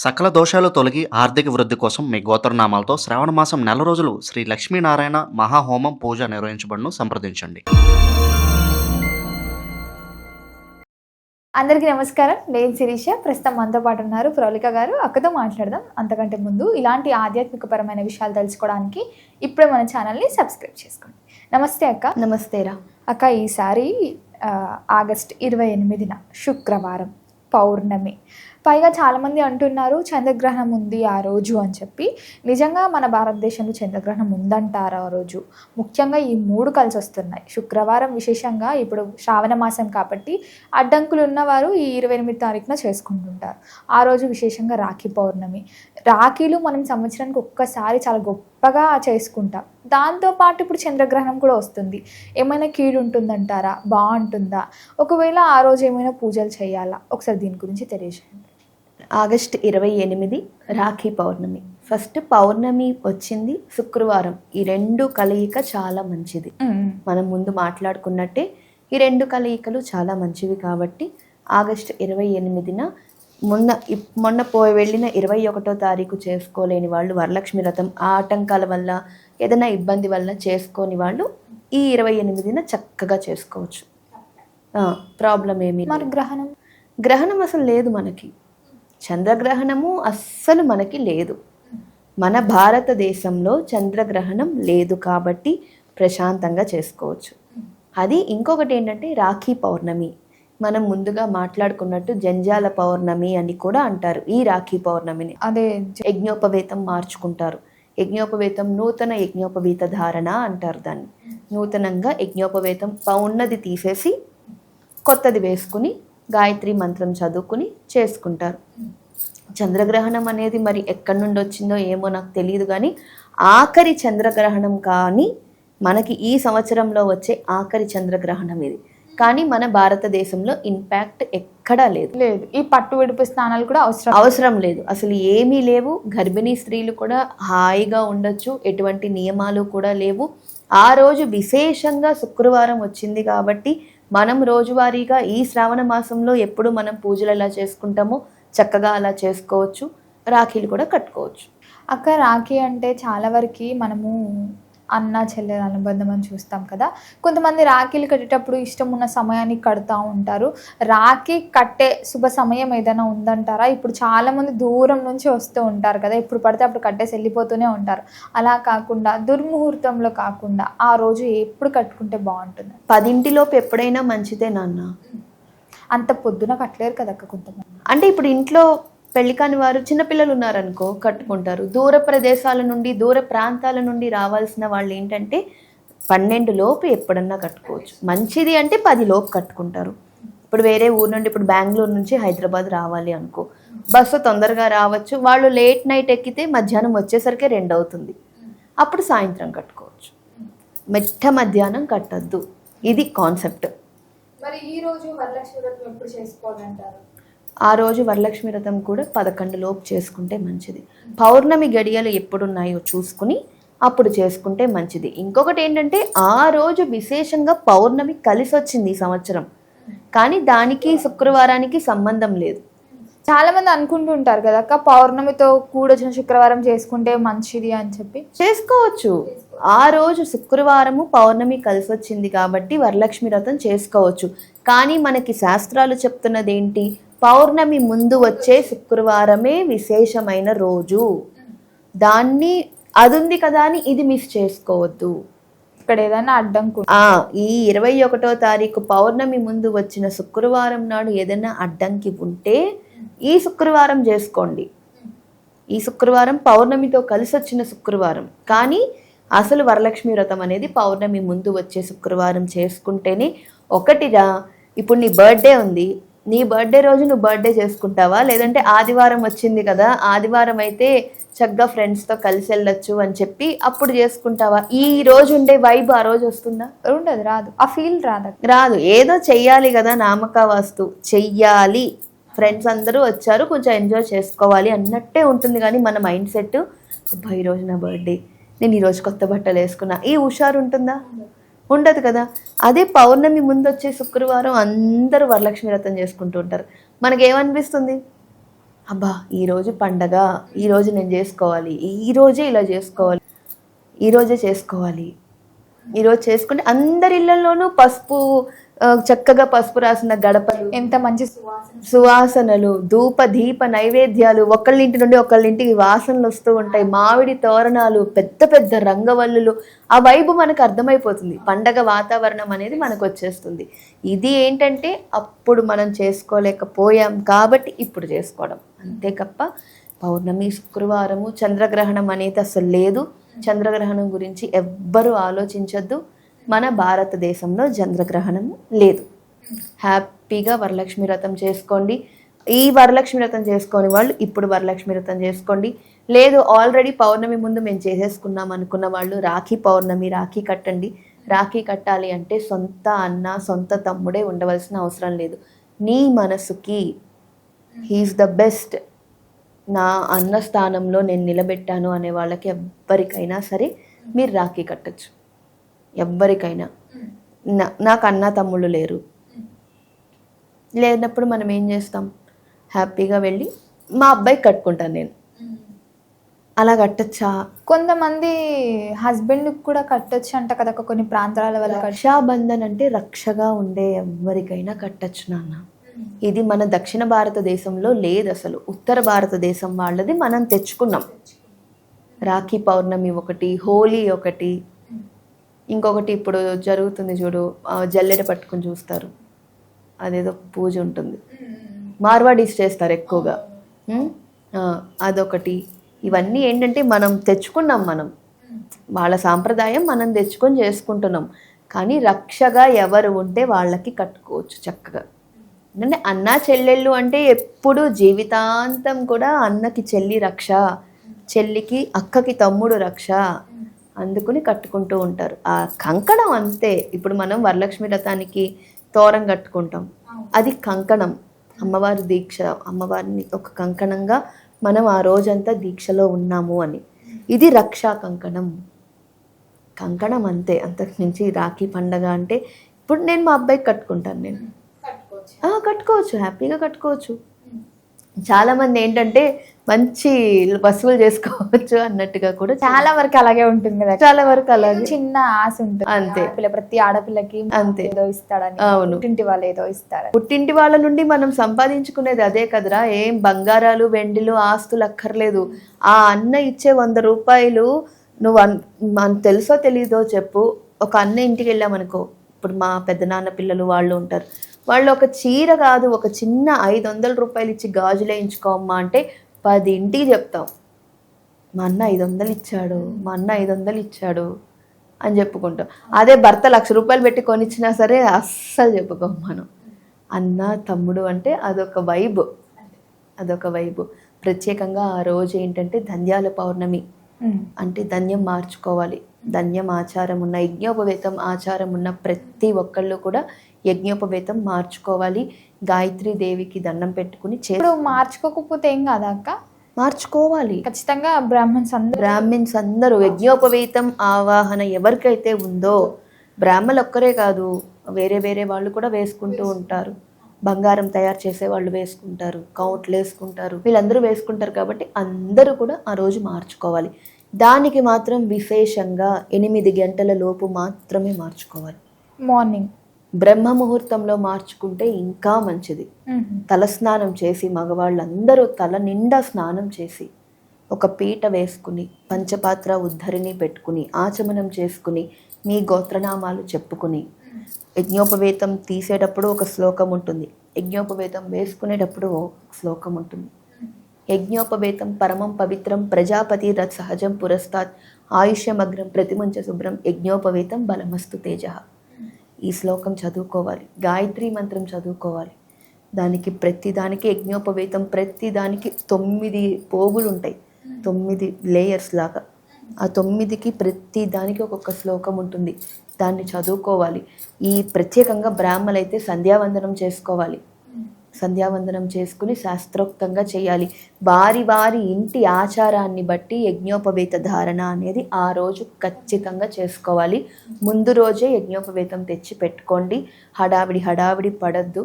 సకల దోషాలు తొలగి ఆర్థిక వృద్ధి కోసం మీ గోత్రనామాలతో శ్రావణ మాసం నెల రోజులు శ్రీ లక్ష్మీనారాయణ మహాహోమం పూజ నిర్వహించబడును సంప్రదించండి. అందరికీ నమస్కారం. నేను శిరీష. ప్రస్తుతం మనతో పాటు ఉన్నారు ప్రౌలిక గారు. అక్కతో మాట్లాడదాం. అంతకంటే ముందు ఇలాంటి ఆధ్యాత్మికపరమైన విషయాలు తెలుసుకోవడానికి ఇప్పుడే మన ఛానల్ని సబ్స్క్రైబ్ చేసుకోండి. నమస్తే అక్క. నమస్తేరా అక్క, ఈసారి ఆగస్ట్ 28న శుక్రవారం పౌర్ణమి. పైగా చాలామంది అంటున్నారు చంద్రగ్రహణం ఉంది ఆ రోజు అని చెప్పి. నిజంగా మన భారతదేశంలో చంద్రగ్రహణం ఉందంటారు ఆ రోజు. ముఖ్యంగా ఈ 3 కలిసి వస్తున్నాయి. శుక్రవారం విశేషంగా ఇప్పుడు శ్రావణ మాసం కాబట్టి అడ్డంకులు ఉన్నవారు ఈ 28 తారీఖున చేసుకుంటుంటారు. ఆ రోజు విశేషంగా రాఖీ పౌర్ణమి. రాఖీలు మనం సంవత్సరానికి ఒక్కసారి చాలా గొప్పగా చేసుకుంటాం. దాంతోపాటు ఇప్పుడు చంద్రగ్రహణం కూడా వస్తుంది. ఏమైనా కీడు ఉంటుందంటారా? బాగుంటుందా? ఒకవేళ ఆ రోజు ఏమైనా పూజలు చేయాలా? ఒకసారి దీని గురించి తెలియజేయండి. ఆగస్ట్ 28 రాఖీ పౌర్ణమి. ఫస్ట్ పౌర్ణమి వచ్చింది శుక్రవారం. ఈ 2 కలయిక చాలా మంచిది. మనం ముందు మాట్లాడుకున్నట్టే ఈ 2 కలయికలు చాలా మంచివి కాబట్టి ఆగస్ట్ 28న మొన్న వెళ్ళిన 21వ తారీఖు చేసుకోలేని వాళ్ళు, వరలక్ష్మి వ్రతం ఆటంకాల వల్ల ఏదైనా ఇబ్బంది వల్ల చేసుకోని వాళ్ళు ఈ 28న చక్కగా చేసుకోవచ్చు. ప్రాబ్లం ఏమి. మరి గ్రహణం అసలు లేదు మనకి. చంద్రగ్రహణము అస్సలు మనకి లేదు. మన భారతదేశంలో చంద్రగ్రహణం లేదు కాబట్టి ప్రశాంతంగా చేసుకోవచ్చు. అది ఇంకొకటి ఏంటంటే రాఖీ పౌర్ణమి. మనం ముందుగా మాట్లాడుకున్నట్టు జంజాల పౌర్ణమి అని కూడా అంటారు ఈ రాఖీ పౌర్ణమిని. అదే యజ్ఞోపవేతం మార్చుకుంటారు. యజ్ఞోపవేతం నూతన యజ్ఞోపవీత ధారణ అంటారు దాన్ని. నూతనంగా యజ్ఞోపవేతం ఉన్నది తీసేసి కొత్తది వేసుకుని గాయత్రి మంత్రం చదువుకుని చేసుకుంటారు. చంద్రగ్రహణం అనేది మరి ఎక్కడి నుండి వచ్చిందో ఏమో నాకు తెలియదు, కానీ ఆఖరి చంద్రగ్రహణం కానీ మనకి ఈ సంవత్సరంలో వచ్చే ఆఖరి చంద్రగ్రహణం ఇది. కానీ మన భారతదేశంలో ఇంపాక్ట్ ఎక్కడా లేదు. ఈ పట్టు విడుపు స్నానాలు కూడా అవసరం లేదు. అసలు ఏమీ లేవు. గర్భిణీ స్త్రీలు కూడా హాయిగా ఉండొచ్చు. ఎటువంటి నియమాలు కూడా లేవు. ఆ రోజు విశేషంగా శుక్రవారం వచ్చింది కాబట్టి మనం రోజువారీగా ఈ శ్రావణ మాసంలో ఎప్పుడు మనం పూజలు ఎలా చేసుకుంటామో చక్కగా అలా చేసుకోవచ్చు. రాఖీలు కూడా కట్టుకోవచ్చు. అక్క, రాఖీ అంటే చాలా వరకు మనము అన్న చెల్లెల అనుబంధం అని చూస్తాం కదా. కొంతమంది రాఖీలు కట్టేటప్పుడు ఇష్టం ఉన్న సమయానికి కడుతూ ఉంటారు. రాఖీ కట్టే శుభ సమయం ఏదైనా ఉందంటారా? ఇప్పుడు చాలామంది దూరం నుంచి వస్తూ ఉంటారు కదా, ఎప్పుడు పడితే అప్పుడు కట్టేసి వెళ్ళిపోతూనే ఉంటారు. అలా కాకుండా దుర్ముహూర్తంలో కాకుండా ఆ రోజు ఎప్పుడు కట్టుకుంటే బాగుంటుంది? 10 ఎప్పుడైనా మంచిదే నాన్న. అంత పొద్దున కట్టలేరు కదా అక్క కొంతమంది. అంటే ఇప్పుడు ఇంట్లో పెళ్లి కాని వారు, చిన్నపిల్లలు ఉన్నారనుకో కట్టుకుంటారు. దూర ప్రదేశాల నుండి, దూర ప్రాంతాల నుండి రావాల్సిన వాళ్ళు ఏంటంటే 12 ఎప్పుడన్నా కట్టుకోవచ్చు. మంచిది అంటే 10 కట్టుకుంటారు. ఇప్పుడు వేరే ఊరు నుండి, ఇప్పుడు బెంగళూరు నుంచి హైదరాబాద్ రావాలి అనుకో, బస్సు తొందరగా రావచ్చు. వాళ్ళు లేట్ నైట్ ఎక్కితే మధ్యాహ్నం వచ్చేసరికి 2 అవుతుంది. అప్పుడు సాయంత్రం కట్టుకోవచ్చు. మధ్యాహ్నం కట్టద్దు. ఇది కాన్సెప్ట్. మరి ఈ రోజు వరలక్ష్మి వ్రతం ఎప్పుడు చేసుకోవాలంటారు? ఆ రోజు వరలక్ష్మి వ్రతం కూడా 11 చేసుకుంటే మంచిది. పౌర్ణమి గడియలు ఎప్పుడున్నాయో చూసుకుని అప్పుడు చేసుకుంటే మంచిది. ఇంకొకటి ఏంటంటే ఆ రోజు విశేషంగా పౌర్ణమి కలిసి వచ్చింది ఈ సంవత్సరం, కానీ దానికి శుక్రవారానికి సంబంధం లేదు. చాలా మంది అనుకుంటూ ఉంటారు కదా అక్క, పౌర్ణమితో కూడొచ్చిన శుక్రవారం చేసుకుంటే మంచిది అని చెప్పి. చేసుకోవచ్చు. ఆ రోజు శుక్రవారము పౌర్ణమి కలిసి వచ్చింది కాబట్టి వరలక్ష్మి వ్రతం చేసుకోవచ్చు. కానీ మనకి శాస్త్రాలు చెప్తున్నది ఏంటి? పౌర్ణమి ముందు వచ్చే శుక్రవారమే విశేషమైన రోజు. దాన్ని అది ఉంది కదా అని ఇది మిస్ చేసుకోవద్దు. ఇక్కడ ఏదైనా అడ్డంకు ఈ 21వ తారీఖు పౌర్ణమి ముందు వచ్చిన శుక్రవారం నాడు ఏదైనా అడ్డంకి ఉంటే ఈ శుక్రవారం చేసుకోండి. ఈ శుక్రవారం పౌర్ణమితో కలిసి వచ్చిన శుక్రవారం. కానీ అసలు వరలక్ష్మి వ్రతం అనేది పౌర్ణమి ముందు వచ్చే శుక్రవారం చేసుకుంటేనే. ఒకటిరా, ఇప్పుడు నీ బర్త్డే ఉంది, నీ బర్త్డే రోజు నువ్వు బర్త్డే చేసుకుంటావా? లేదంటే ఆదివారం వచ్చింది కదా, ఆదివారం అయితే చక్కగా ఫ్రెండ్స్తో కలిసి వెళ్ళొచ్చు అని చెప్పి అప్పుడు చేసుకుంటావా? ఈ రోజు ఉండే వైబ్ ఆ రోజు వస్తుందా? ఉండదు, రాదు. ఆ ఫీల్ రాదు. ఏదో చెయ్యాలి కదా, నామక వాస్తు చెయ్యాలి, ఫ్రెండ్స్ అందరూ వచ్చారు కొంచెం ఎంజాయ్ చేసుకోవాలి అన్నట్టే ఉంటుంది. కానీ మన మైండ్ సెట్, అబ్బా ఈరోజు నా బర్త్డే, నేను ఈరోజు కొత్త బట్టలు వేసుకున్నా, ఈ హుషారు ఉంటుందా? ఉండదు కదా. అదే పౌర్ణమి ముందు వచ్చే శుక్రవారం అందరూ వరలక్ష్మి వ్రతం చేసుకుంటూ ఉంటారు. మనకేమనిపిస్తుంది? అబ్బా ఈరోజు పండగ, ఈరోజు నేను చేసుకోవాలి, ఈరోజే ఇలా చేసుకోవాలి, ఈరోజే చేసుకోవాలి, ఈరోజు చేసుకుంటే అందరి ఇళ్లలోనూ పసుపు, చక్కగా పసుపు రాసిన గడపలు, ఎంత మంచి సువాసనలు, ధూప దీప నైవేద్యాలు, ఒకళ్ళింటి నుండి ఒకళ్ళింటికి వాసనలు వస్తూ ఉంటాయి, మామిడి తోరణాలు, పెద్ద పెద్ద రంగవల్లులు. ఆ వైబు మనకు అర్థమైపోతుంది, పండగ వాతావరణం అనేది మనకు వచ్చేస్తుంది. ఇది ఏంటంటే అప్పుడు మనం చేసుకోలేకపోయాం కాబట్టి ఇప్పుడు చేసుకోవడం అంతే. తప్ప పౌర్ణమి, శుక్రవారము, చంద్రగ్రహణం అనేది అసలు లేదు. చంద్రగ్రహణం గురించి ఎవ్వరూ ఆలోచించొద్దు. మన భారతదేశంలో చంద్రగ్రహణం లేదు. హ్యాపీగా వరలక్ష్మి వ్రతం చేసుకోండి. ఈ వరలక్ష్మి వ్రతం చేసుకోని వాళ్ళు ఇప్పుడు వరలక్ష్మి వ్రతం చేసుకోండి. లేదు ఆల్రెడీ పౌర్ణమి ముందు మేము చేసేసుకున్నాం అనుకున్న వాళ్ళు రాఖీ పౌర్ణమి రాఖీ కట్టండి. రాఖీ కట్టాలి అంటే సొంత అన్న సొంత తమ్ముడే ఉండవలసిన అవసరం లేదు. నీ మనసుకి హీఈస్ ద బెస్ట్, నా అన్న స్థానంలో నేను నిలబెట్టాను అనే వాళ్ళకి ఎవ్వరికైనా సరే మీరు రాఖీ కట్టచ్చు. ఎవ్వరికైనా. నాకు అన్న తమ్ముళ్ళు లేనప్పుడు మనం ఏం చేస్తాం, హ్యాపీగా వెళ్ళి మా అబ్బాయికి కట్టుకుంటాను నేను, అలా కట్టచ్చా? కొంతమంది హస్బెండ్ కూడా కట్టొచ్చు అంట కదా కొన్ని ప్రాంతాల వల్ల. రక్షాబంధన్ అంటే రక్షగా ఉండే ఎవ్వరికైనా కట్టచ్చు నాన్న. ఇది మన దక్షిణ భారతదేశంలో లేదు అసలు, ఉత్తర భారతదేశం వాళ్ళది మనం తెచ్చుకున్నాం. రాఖీ పౌర్ణమి ఒకటి, హోలీ ఒకటి, ఇంకొకటి ఇప్పుడు జరుగుతుంది చూడు, జల్లెడ పట్టుకుని చూస్తారు, అదేదో పూజ ఉంటుంది, మార్వాడీస్ చేస్తారు ఎక్కువగా, అదొకటి. ఇవన్నీ ఏంటంటే మనం తెచ్చుకున్నాం, మనం వాళ్ళ సాంప్రదాయం మనం తెచ్చుకొని చేసుకుంటున్నాం. కానీ రక్షగా ఎవరు ఉంటే వాళ్ళకి కట్టుకోవచ్చు చక్కగా. అంటే అన్న చెల్లెళ్ళు అంటే ఎప్పుడు జీవితాంతం కూడా అన్నకి చెల్లి రక్ష, చెల్లికి అక్కకి తమ్ముడు రక్ష, అందుకుని కట్టుకుంటూ ఉంటారు. ఆ కంకణం అంతే. ఇప్పుడు మనం వరలక్ష్మి వ్రతానికి తోరం కట్టుకుంటాం, అది కంకణం, అమ్మవారి దీక్ష, అమ్మవారిని ఒక కంకణంగా మనం ఆ రోజంతా దీక్షలో ఉన్నాము అని. ఇది రక్షా కంకణం, కంకణం అంతే. అంతకు మించి రాఖీ పండగ అంటే ఇప్పుడు నేను మా అబ్బాయికి కట్టుకుంటాను, నేను కట్టుకోవచ్చు, హ్యాపీగా కట్టుకోవచ్చు. చాలామంది ఏంటంటే మంచి వసూలు చేసుకోవచ్చు అన్నట్టుగా కూడా చాలా వరకు అలాగే ఉంటుంది కదా, చాలా వరకు అలాగే చిన్న ఆశ ఉంటుంది అంతే. ప్రతి ఆడపిల్లకి అంతే, ఏదో ఇస్తాడని. అవును, పుట్టింటి వాళ్ళు ఏదో ఇస్తారు. పుట్టింటి వాళ్ళ నుండి మనం సంపాదించుకునేది అదే కదరా. ఏం బంగారాలు వెండిలు ఆస్తులు అక్కర్లేదు. ఆ అన్న ఇచ్చే 100 రూపాయలు నువ్వు మనకు తెలుసో తెలీదో చెప్పు, ఒక అన్న ఇంటికి వెళ్ళామనుకో, ఇప్పుడు మా పెద్దనాన్న పిల్లలు వాళ్ళు ఉంటారు, వాళ్ళు ఒక చీర కాదు ఒక చిన్న 500 రూపాయలు ఇచ్చి గాజులు వేయించుకోమ్మా అంటే 10 ఇంటికి చెప్తాం, మా అన్న 500 ఇచ్చాడు, మా అన్న 500 ఇచ్చాడు అని చెప్పుకుంటాం. అదే భర్త 1,00,000 రూపాయలు పెట్టి కొనిచ్చినా సరే అస్సలు చెప్పుకోం మనం. అన్న తమ్ముడు అంటే అదొక వైబ్, అదొక వైబ్. ప్రత్యేకంగా ఆ రోజు ఏంటంటే ధన్యాల పౌర్ణమి అంటే ధన్యం మార్చుకోవాలి. ధన్యం ఆచారం ఉన్న, యజ్ఞోపవేతం ఆచారం ఉన్న ప్రతి ఒక్కళ్ళు కూడా యజ్ఞోపవేతం మార్చుకోవాలి. గాయత్రీ దేవికి దండం పెట్టుకుని మార్చుకోకపోతే ఏం కాదా అక్క? మార్చుకోవాలి ఖచ్చితంగా. బ్రాహ్మిన్స్ అందరూ యజ్ఞోపవేతం ఆవాహన ఎవరికైతే ఉందో, బ్రాహ్మణులు ఒక్కరే కాదు, వేరే వేరే వాళ్ళు కూడా వేసుకుంటూ ఉంటారు. బంగారం తయారు చేసే వాళ్ళు వేసుకుంటారు, కౌంట్లు వేసుకుంటారు, వీళ్ళందరూ వేసుకుంటారు. కాబట్టి అందరూ కూడా ఆ రోజు మార్చుకోవాలి. దానికి మాత్రం విశేషంగా 8 గంటల లోపు మాత్రమే మార్చుకోవాలి. మార్నింగ్ బ్రహ్మ ముహూర్తంలో మార్చుకుంటే ఇంకా మంచిది. తలస్నానం చేసి మగవాళ్ళందరూ తల నిండా స్నానం చేసి ఒక పీట వేసుకుని పంచపాత్ర ఉద్ధరిని పెట్టుకుని ఆచమనం చేసుకుని మీ గోత్రనామాలు చెప్పుకుని, యజ్ఞోపవేతం తీసేటప్పుడు ఒక శ్లోకం ఉంటుంది, యజ్ఞోపవేతం వేసుకునేటప్పుడు శ్లోకం ఉంటుంది. యజ్ఞోపవేతం పరమం పవిత్రం ప్రజాపతి రత్ సహజం పురస్తాత్ ఆయుష్యమగ్రం ప్రతిమంచ శుభ్రం యజ్ఞోపవేతం బలమస్తు తేజ. ఈ శ్లోకం చదువుకోవాలి, గాయత్రీ మంత్రం చదువుకోవాలి. దానికి ప్రతిదానికి యజ్ఞోపవేతం, ప్రతిదానికి 9 పోగులు ఉంటాయి, 9 లేయర్స్ లాగా. ఆ 9కి ప్రతి దానికి ఒక్కొక్క శ్లోకం ఉంటుంది, దాన్ని చదువుకోవాలి. ఈ ప్రత్యేకంగా బ్రాహ్మణులు అయితే సంధ్యావందనం చేసుకోవాలి. సంధ్యావందనం చేసుకుని శాస్త్రోక్తంగా చేయాలి. వారి వారి ఇంటి ఆచారాన్ని బట్టి యజ్ఞోపవేత ధారణ అనేది ఆ రోజు ఖచ్చితంగా చేసుకోవాలి. ముందు రోజే యజ్ఞోపవేతం తెచ్చి పెట్టుకోండి. హడావిడి పడద్దు.